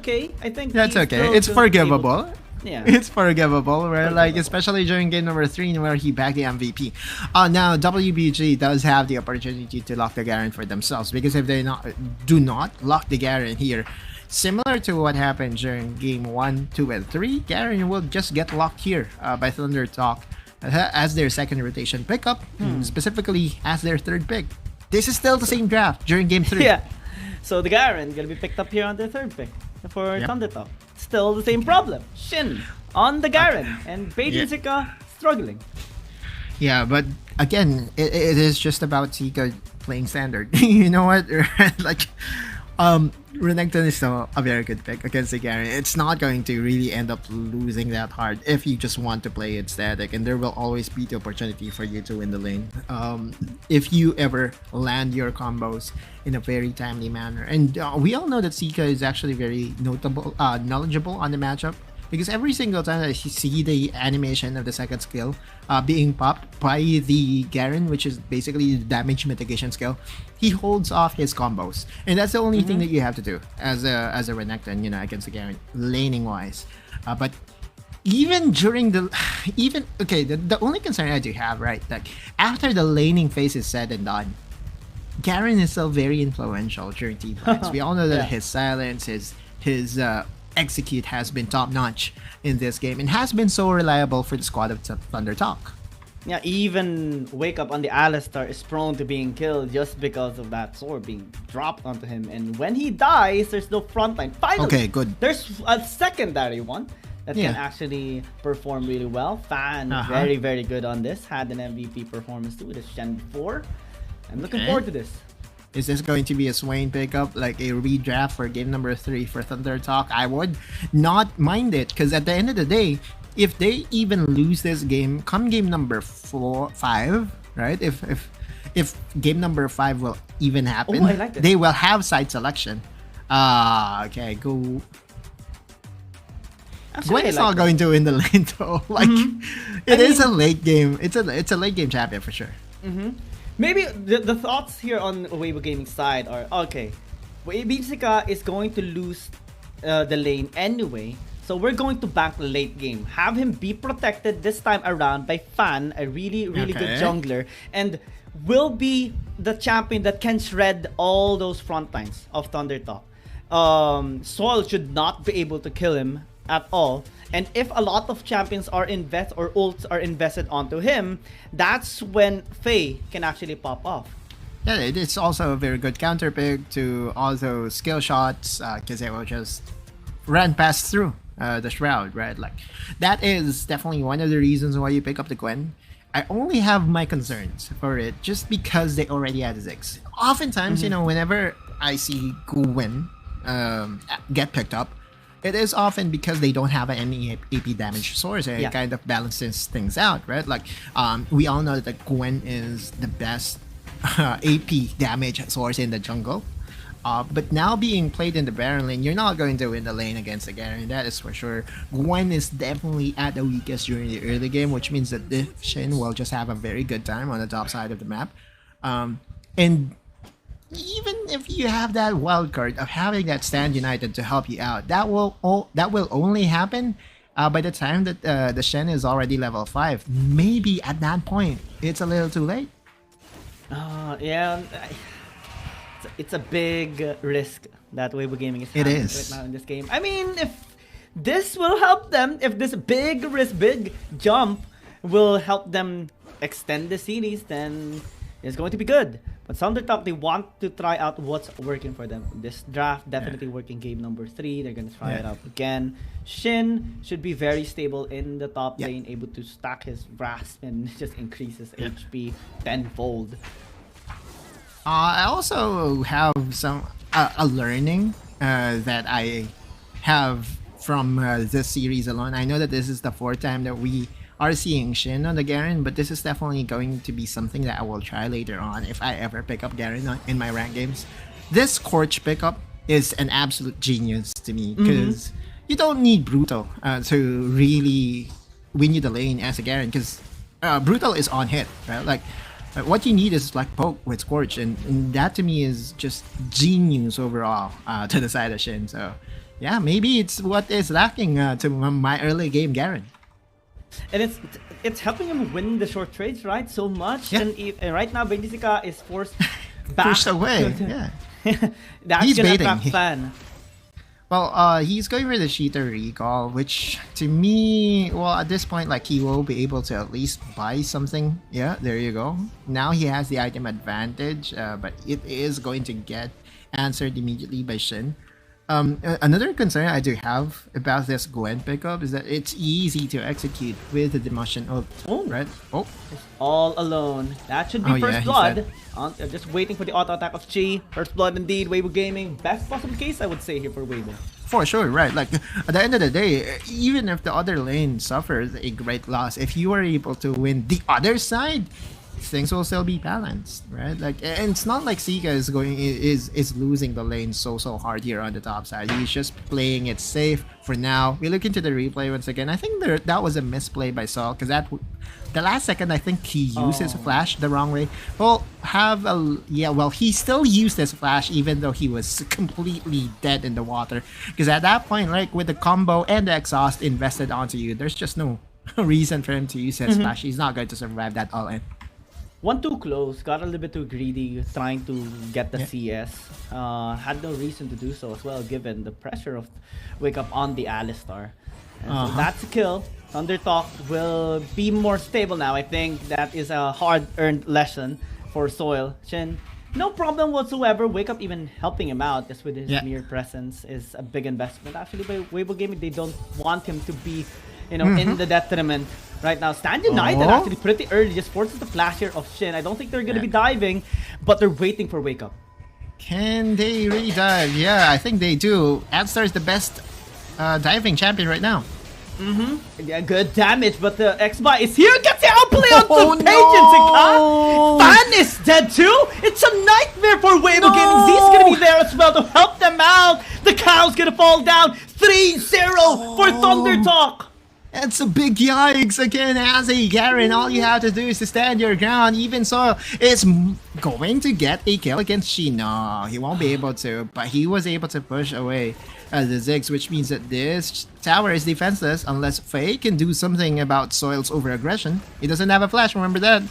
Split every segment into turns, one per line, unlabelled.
okay. I think
That's
he's
okay.
still
It's
gonna be able
forgivable.
Yeah.
It's forgivable, right? Like,
Forgivable.
especially during game number 3 where he bagged the MVP. Now, WBG does have the opportunity to lock the Garen for themselves, because if they do not lock the Garen here, similar to what happened during game 1, 2, and 3, Garen will just get locked here by Thunder Talk as their second rotation pickup, specifically as their third pick. This is still the same draft during game 3.
Yeah. So the Garen gonna be picked up here on the third pick for Thunder Talk. Still the same problem. Shin on the Garen and Beijing Zika struggling.
Yeah, but again, it is just about Zika playing standard. You know what? Like, Renekton is still a very good pick against the Garen. It's not going to really end up losing that hard if you just want to play it static, and there will always be the opportunity for you to win the lane. If you ever land your combos in a very timely manner. And we all know that Zika is actually very knowledgeable on the matchup, because every single time that you see the animation of the second skill being popped by the Garen, which is basically the damage mitigation skill, he holds off his combos, and that's the only thing that you have to do as a Renekton, against the Garen, laning wise. But even during the the only concern I do have, right, like after the laning phase is said and done, Garen is still very influential during team fights. We all know that his silence, his execute has been top notch in this game, and has been so reliable for the squad of Thunder Talk.
Yeah, even Wake Up on the Alistar is prone to being killed just because of that sword being dropped onto him. And when he dies, there's no frontline. Finally,
okay, good.
There's a secondary one that can actually perform really well. Fan, very, very good on this. Had an MVP performance too with his Shen before. I'm looking forward to this.
Is this going to be a Swain pickup, like a redraft for game number 3 for Thunder Talk? I would not mind it, because at the end of the day, if they even lose this game, come game number 5, right? If game number 5 will even happen,
I like
they will have side selection. Okay, go. Gwen is not going to win the lane though. Like, it is a late game. It's a late game champion for sure.
Maybe the thoughts here on Weibo Gaming side are, okay, Beijing is going to lose the lane anyway, so we're going to bank late game. Have him be protected this time around by Fan, a really good jungler, and will be the champion that can shred all those front lines of Thunder Talk. Soil should not be able to kill him at all. And if a lot of champions are ults are invested onto him, that's when Faye can actually pop off.
Yeah, it's also a very good counter pick to all those skill shots, because it will just run past through the Shroud, right? Like, that is definitely one of the reasons why you pick up the Gwen. I only have my concerns for it just because they already had Ziggs. Oftentimes, whenever I see Gwen get picked up, it is often because they don't have any AP damage source, and it kind of balances things out, right? Like, we all know that Gwen is the best AP damage source in the jungle. But now being played in the Baron lane, you're not going to win the lane against the Garen, that is for sure. Gwen is definitely at the weakest during the early game, which means that the Shin will just have a very good time on the top side of the map. And even if you have that wild card of having that Stand United to help you out, that will only happen by the time that the Shen is already level 5. Maybe at that point, it's a little too late.
Yeah, it's a big risk that Weibo Gaming is having right now in this game. I mean, if this will help them, if this big risk, big jump will help them extend the series, then it's going to be good. But Thunder Talk, they want to try out what's working for them. This draft definitely working game number 3. They're going to try it out again. Shin should be very stable in the top lane, able to stack his grasp and just increase his HP tenfold.
I also have some a learning that I have from this series alone. I know that this is the 4th time that we are seeing Shin on the Garen, but this is definitely going to be something that I will try later on if I ever pick up Garen in my rank games. This Scorch pickup is an absolute genius to me, because you don't need Brutal to really win you the lane as a Garen, because Brutal is on hit, right? Like, what you need is like poke with Scorch, and that to me is just genius overall to the side of Shin. So yeah, maybe it's what is lacking to my early game Garen.
And it's helping him win the short trades, right? So much.
Yeah.
And right now, Benfica is forced back.
Pushed away. Yeah.
That's
He's
gonna
baiting.
attract fan.
Well, he's going for the cheater recall, which to me, well, at this point, like he will be able to at least buy something. Yeah, there you go. Now he has the item advantage, but it is going to get answered immediately by Shin. Another concern I do have about this Gwen pickup is that it's easy to execute with the demotion of right. Oh,
All alone. That should be
Oh,
first
yeah, he
blood. Just waiting for the auto attack of Chi. First blood indeed. Weibo Gaming. Best possible case, I would say here for Weibo.
for sure, right? Like at the end of the day, even if the other lane suffers a great loss, if you are able to win the other side, things will still be balanced, right? Like, and it's not like Sika is losing the lane so hard here on the top side. He's just playing it safe for now. We look into the replay once again. I think that was a misplay by Saul because the last second I think he used his flash the wrong way. Well, he still used his flash even though he was completely dead in the water. Because at that point, like with the combo and the exhaust invested onto you, there's just no reason for him to use his flash. He's not going to survive that all in.
One too close, got a little bit too greedy, trying to get the CS. Had no reason to do so as well, given the pressure of Wake Up on the Alistar. And so that's a kill. Thunder Talk will be more stable now. I think that is a hard-earned lesson for Soil. Shin, no problem whatsoever. Wake Up even helping him out just with his mere presence is a big investment. Actually, by Weibo Gaming, they don't want him to be, in the detriment. Right now, Stand United actually pretty early just forces the flash here of Shin. I don't think they're going to be diving, but they're waiting for Wake Up.
Can they really dive? Yeah, I think they do. Adstar is the best diving champion right now.
Yeah, good damage, but the X-Bot is here. Gets the outplay onto
no!
Fan is dead too. It's a nightmare for Weibo Gaming. Z's gonna be there as well to help them out. The cow's gonna fall down. 3-0 for Thunder Talk.
It's a big yikes again as a Garen. All you have to do is to stand your ground. Even so, is going to get a kill against Shin. No, he won't be able to, but he was able to push away the Ziggs, which means that this tower is defenseless unless Faye can do something about Soil's over-aggression. He doesn't have a flash, remember that?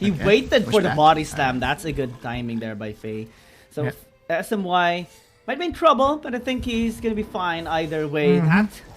He waited for the body slam. That's a good timing there by Faye. So SMY might be in trouble, but I think he's gonna be fine either way.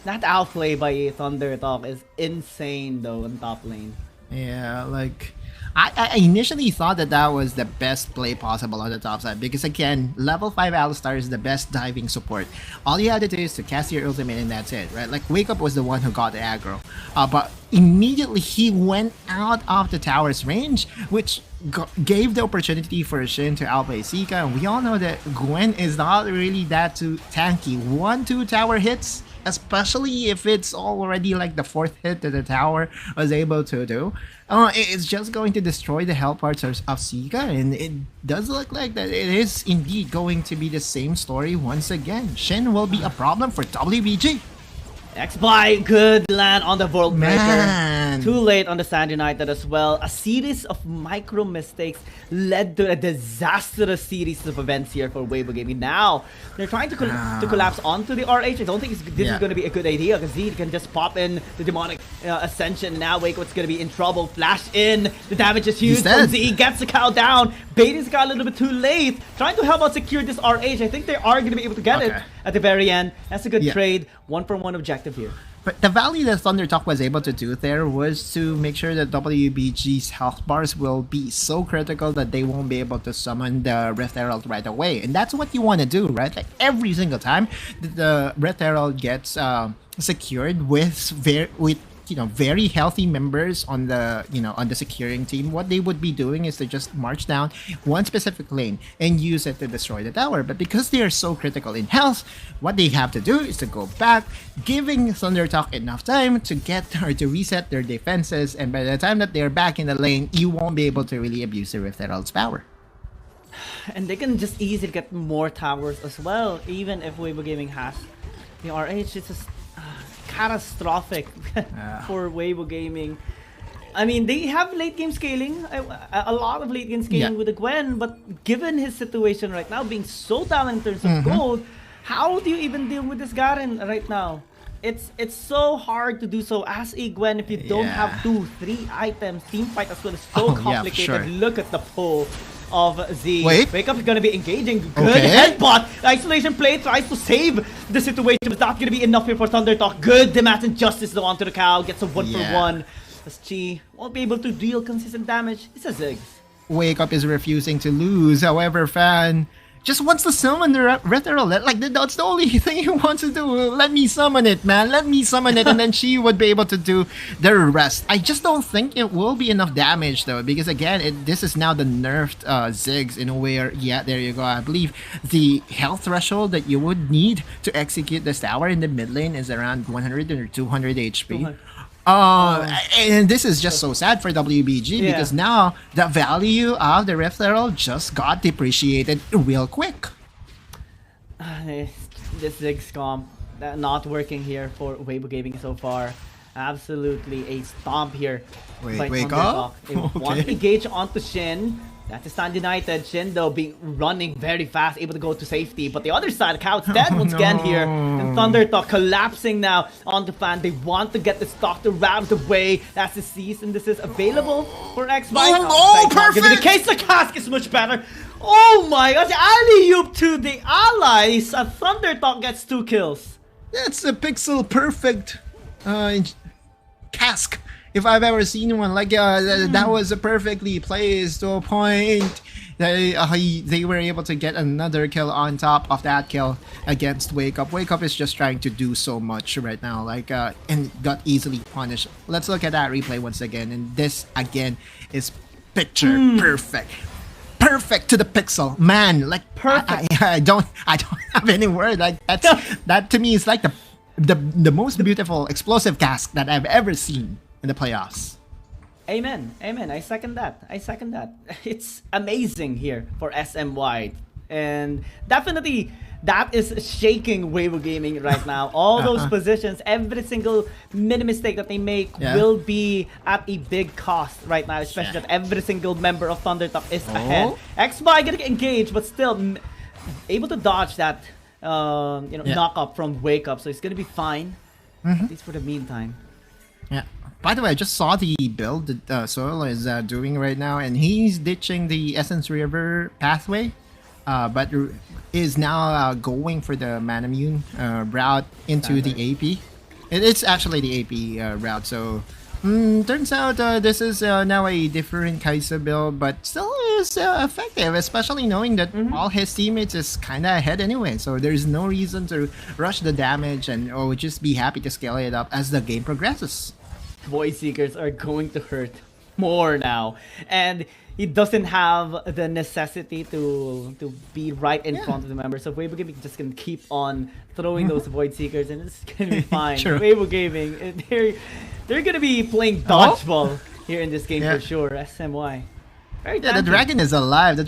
That outplay by Thunder Talk is insane though on top lane.
Yeah, like I initially thought that was the best play possible on the top side because again, level 5 Alistar is the best diving support. All you had to do is to cast your ultimate and that's it, right? Like Wake Up was the one who got the aggro, but immediately he went out of the tower's range, which gave the opportunity for Shin to outplay Sika, and we all know that Gwen is not really that too tanky. 1-2 tower hits, especially if it's already like the 4th hit that the tower was able to do, it's just going to destroy the health parts of Sika, and it does look like that it is indeed going to be the same story once again. Shin will be a problem for WBG.
X-Bly, good land on the World Breaker.
Man.
Too late on the Stand United as well. A series of micro mistakes led to a disastrous series of events here for Weibo Gaming. Now, they're trying to collapse onto the RH. I don't think this is going to be a good idea because Z can just pop in the Demonic Ascension. Now Wakeup's going to be in trouble. Flash in. The damage is huge from Z. Gets the cow down. Baiting's got a little bit too late. Trying to help out secure this RH. I think they are going to be able to get it at the very end. That's a good trade. 1-for-1 objective here.
But the value that Thunder Talk was able to do there was to make sure that WBG's health bars will be so critical that they won't be able to summon the Rift Herald right away. And that's what you want to do, right? Like every single time the Rift Herald gets secured with very healthy members on the securing team, what they would be doing is to just march down one specific lane and use it to destroy the tower. But because they are so critical in health, what they have to do is to go back, giving Thunder Talk enough time to get or to reset their defenses, and by the time that they're back in the lane, you won't be able to really abuse the Rift Herald's power.
And they can just easily get more towers as well, even if Weibo Gaming has the RH. It's just catastrophic for Weibo Gaming. I mean, they have late game scaling, a lot of late game scaling with the Gwen, but given his situation right now being so down in terms of gold, How do you even deal with this Garen right now? It's so hard to do so as a Gwen if you don't have 2-3 items. Team fight as well is so complicated.
Sure.
Look at the pull of Z.
Wake
Up is gonna be engaging. Good headbutt. The isolation play tries to save the situation. It's not gonna be enough here for Thundertalk. Good Demath and Justice though onto the cow. Gets a 1-for-1. As Chi won't be able to deal consistent damage. It's a Ziggs.
Wake Up is refusing to lose. However, Fan just wants to summon the Retro. Like, that's the only thing he wants to do. Let me summon it, man. Let me summon it, and then she would be able to do the rest. I just don't think it will be enough damage, though, because, again, this is now the nerfed Ziggs in a way. Yeah, there you go. I believe the health threshold that you would need to execute this tower in the mid lane is around 100 or 200 HP. And this is just so sad for WBG because now the value of the Rift Herald just got depreciated real quick.
This Ziggs comp not working here for Weibo Gaming so far. Absolutely a stomp here.
Wake up.
They want to engage onto Shin. That's a Stand United. Shin though being running very fast, able to go to safety. But the other side, Cow's dead once again here. And Thundertalk collapsing now onto Fan. They want to get the stock to ramp away. That's the season. This is available for X-Bite.
Perfect!
The case the cask is much better. Oh my gosh, alley-oop to the allies. Thundertalk gets 2 kills.
That's a pixel perfect cask. If I've ever seen one, like that was a perfectly placed to a point. They were able to get another kill on top of that kill against Wake Up. Wake Up is just trying to do so much right now, like and got easily punished. Let's look at that replay once again, and this again is picture perfect. Perfect to the pixel, man. Like
perfect.
I don't have any word. Like that to me is like the most beautiful explosive cask that I've ever seen in the playoffs.
Amen. I second that. It's amazing here for SMY. And definitely that is shaking Weibo Gaming right now. All those positions, every single mini mistake that they make will be at a big cost right now, especially that every single member of Thundertalk is ahead. X-By gonna get engaged, but still able to dodge that knock up from Wake Up, so it's gonna be fine, at least for the meantime.
Yeah. By the way, I just saw the build that Soil is doing right now, and he's ditching the Essence River pathway, but is now going for the Manamune route into the AP. It's actually the AP route, so turns out this is now a different Kai'Sa build, but still is effective, especially knowing that all his teammates is kind of ahead anyway, so there's no reason to rush the damage and just be happy to scale it up as the game progresses.
Void Seekers are going to hurt more now, and he doesn't have the necessity to be right in front of the members. So Weibo Gaming just can keep on throwing those Void Seekers, and it's gonna be fine. Weibo Gaming, they're gonna be playing dodgeball here in this game for sure. SMY.
The dragon is alive.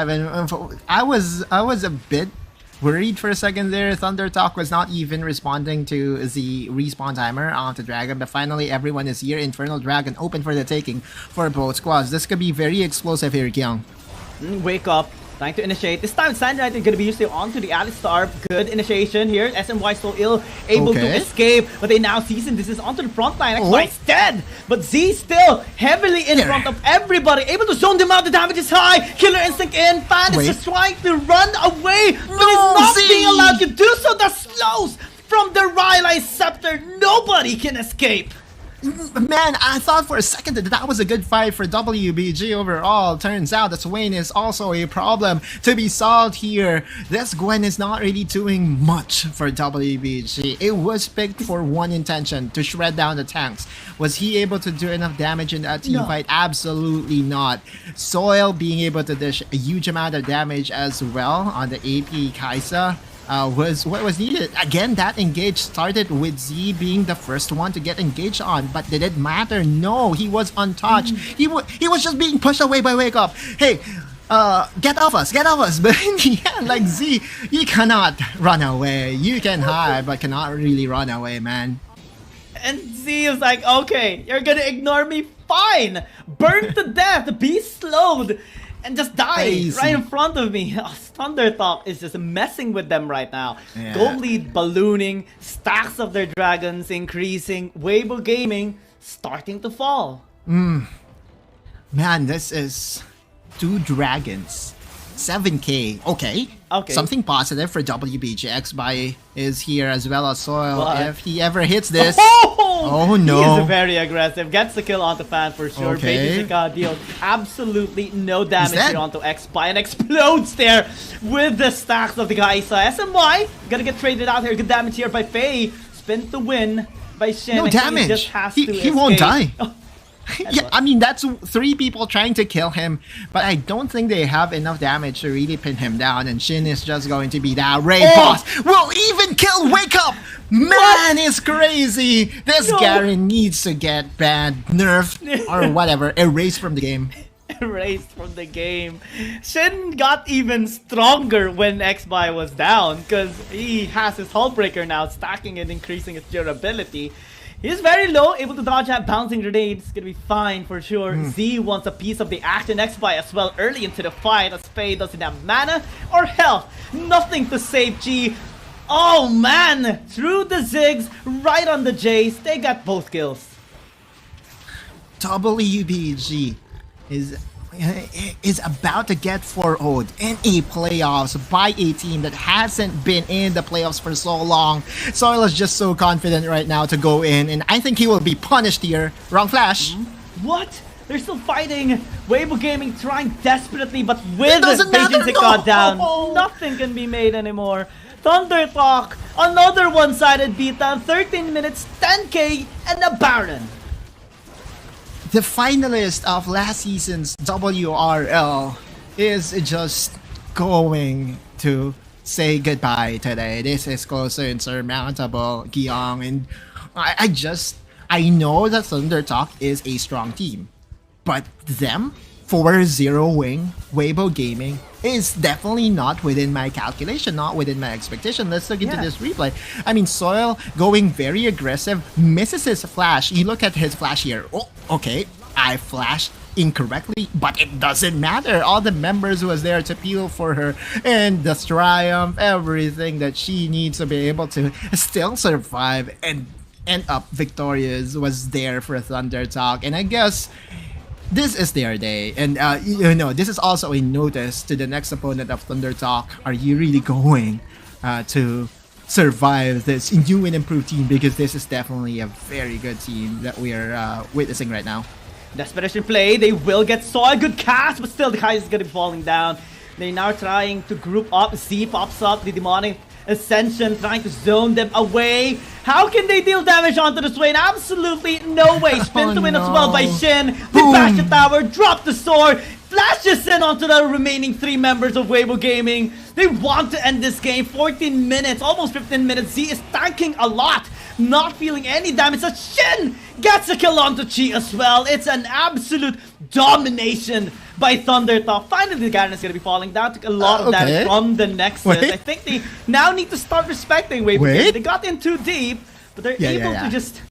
And I was a bit worried for a second there. Thundertalk was not even responding to the respawn timer on the dragon, but finally everyone is here. Infernal Dragon open for the taking for both squads. This could be very explosive here, Kyung.
Wake Up, trying to initiate. This time Stand United is going to be used onto the Alistar. Good initiation here. SMY still able to escape, but they now season. This is onto the front line. X-Byte's dead, but Z still heavily in front of everybody. Able to zone them out. The damage is high. Killer Instinct in. Fan is just trying to run away, but he's not being allowed to do so. The slows from the Rylai Scepter. Nobody can escape.
Man, I thought for a second that was a good fight for WBG overall. Turns out that Swain is also a problem to be solved here. This Gwen is not really doing much for WBG. It was picked for one intention, to shred down the tanks. Was he able to do enough damage in that team fight? Absolutely not. Soil being able to dish a huge amount of damage as well on the AP Kai'Sa was what was needed. Again, that engage started with Z being the first one to get engaged on, but did it matter? No, he was untouched. He was just being pushed away by Wake Up. Hey, get off us. But in the end, like Z, you cannot run away. You can hide, but cannot really run away, man.
And Z is like, okay, you're gonna ignore me? Fine! Burn to death, be slowed! and just die
Crazy.
right in front of me. Thunder Talk is just messing with them right now.
Yeah.
Gold lead ballooning, stacks of their dragons increasing, Weibo Gaming starting to fall.
Man, this is 2 dragons. 7k. Okay. Something positive for WBG. X-By is here as well as Soil.
What?
If he ever hits this.
Oh
no.
He is very aggressive. Gets the kill onto Fan for sure.
Okay.
Baby deals absolutely no damage
dead.
here onto X-By and explodes there with the stacks of the Kaisa. SMY gonna get traded out here. Good damage here by Faye. Spin to win by Shin.
No
And he
damage.
just has
He
to
won't
escape.
die. Yeah, I mean, that's 3 people trying to kill him, but I don't think they have enough damage to really pin him down, and Shin is just going to be that raid boss. Will even kill Wake Up! Man is crazy! This Garen needs to get banned, nerfed, or whatever, erased from the game.
Erased from the game. Shin got even stronger when X-By was down because he has his Hullbreaker now, stacking and increasing its durability. He's very low, able to dodge that bouncing grenade. It's gonna be fine for sure. Z wants a piece of the action. X-By as well early into the fight as Faye doesn't have mana or health. Nothing to save G. Oh man! Through the Ziggs, right on the Jace. They got both kills.
WBG is about to get 4-0'd in a playoffs by a team that hasn't been in the playoffs for so long. Soil is just so confident right now to go in, and I think he will be punished here. Wrong flash.
What? They're still fighting. Weibo Gaming trying desperately, but with
doesn't matter,
Beijing
no!
down, nothing can be made anymore. Thunder Talk, another one-sided beatdown, 13 minutes, 10k, and a Baron.
The finalist of last season's WRL is just going to say goodbye today. This is close to insurmountable, Giyong, and I know that Thunder Talk is a strong team, but them 4-0-ing Weibo Gaming is definitely not within my calculation, not within my expectation. Let's look into this replay. I mean, Soil going very aggressive, misses his flash. You look at his flash here. Oh, okay, I flashed incorrectly, but it doesn't matter. All the members was there to peel for her, and the triumph, everything that she needs to be able to still survive and end up victorious was there for Thunder Talk. And I guess this is their day, and you know, this is also a notice to the next opponent of Thunder Talk. Are you really going to survive this new and improved team? Because this is definitely a very good team that we are witnessing right now.
Desperation play, they will get Soil, good cast, but still the Kaiser is gonna be falling down. They're now trying to group up. Z pops up, the demonic Ascension trying to zone them away. How can they deal damage onto the Swain? Absolutely no way. Spin to win as well by Shin. They bash the tower, drop the sword, flashes in onto the remaining 3 members of Weibo Gaming. They want to end this game. 14 minutes, almost 15 minutes. Z is tanking a lot, not feeling any damage. So Shin gets a kill onto Chi as well. It's an absolute domination by Thunder Talk. Finally, the Garen is going to be falling down. Took a lot of damage from the Nexus. I think they now need to start respecting Weibo Gaming. They got in too deep, but they're able to just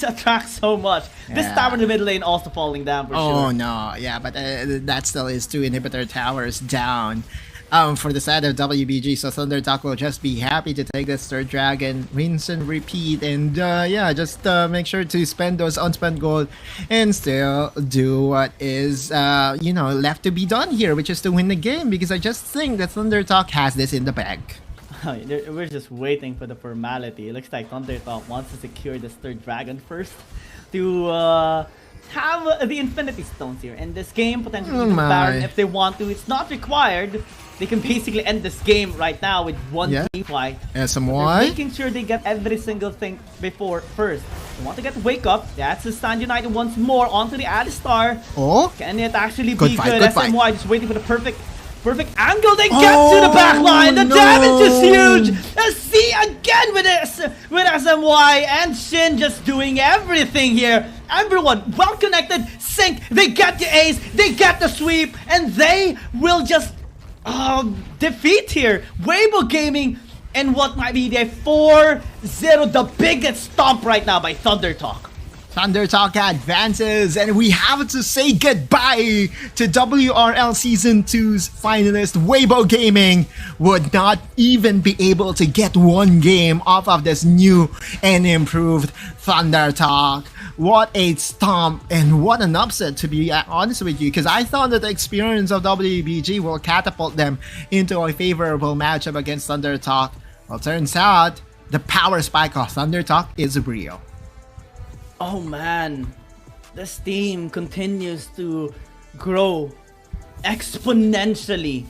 attract so much. This tower in the mid lane also falling down for sure.
Oh no, yeah, but that still is 2 inhibitor towers down. For the side of WBG, so Thunder Talk will just be happy to take this 3rd dragon, rinse and repeat, and yeah, just make sure to spend those unspent gold and still do what is you know, left to be done here, which is to win the game, because I just think that Thunder Talk has this in the bag.
We're just waiting for the formality. It looks like Thunder Talk wants to secure this 3rd dragon first to have the Infinity Stones here in this game, potentially the Baron if they want to. It's not required. They can basically end this game right now with 1 team fight.
SMY?
Making sure they get every single thing before first. They want to get Wake Up. That's the Stand United once more onto the Alistar.
Oh,
can it actually
good
be
fight,
good? SMY just waiting for the perfect angle. They get to the back line. The damage is huge. See again with SMY and Shin just doing everything here. Everyone well connected. Sync. They get the ace. They get the sweep, and they will just defeat here Weibo Gaming and what might be their 4-0, the biggest stomp right now by Thunder Talk.
Thunder Talk advances, and we have to say goodbye to WRL Season 2's finalist. Weibo Gaming would not even be able to get one game off of this new and improved Thunder Talk. What a stomp and what an upset, to be honest with you, because I thought that the experience of WBG will catapult them into a favorable matchup against Thunder Talk. Well, turns out the power spike of Thunder Talk is real.
Oh man, this team continues to grow exponentially.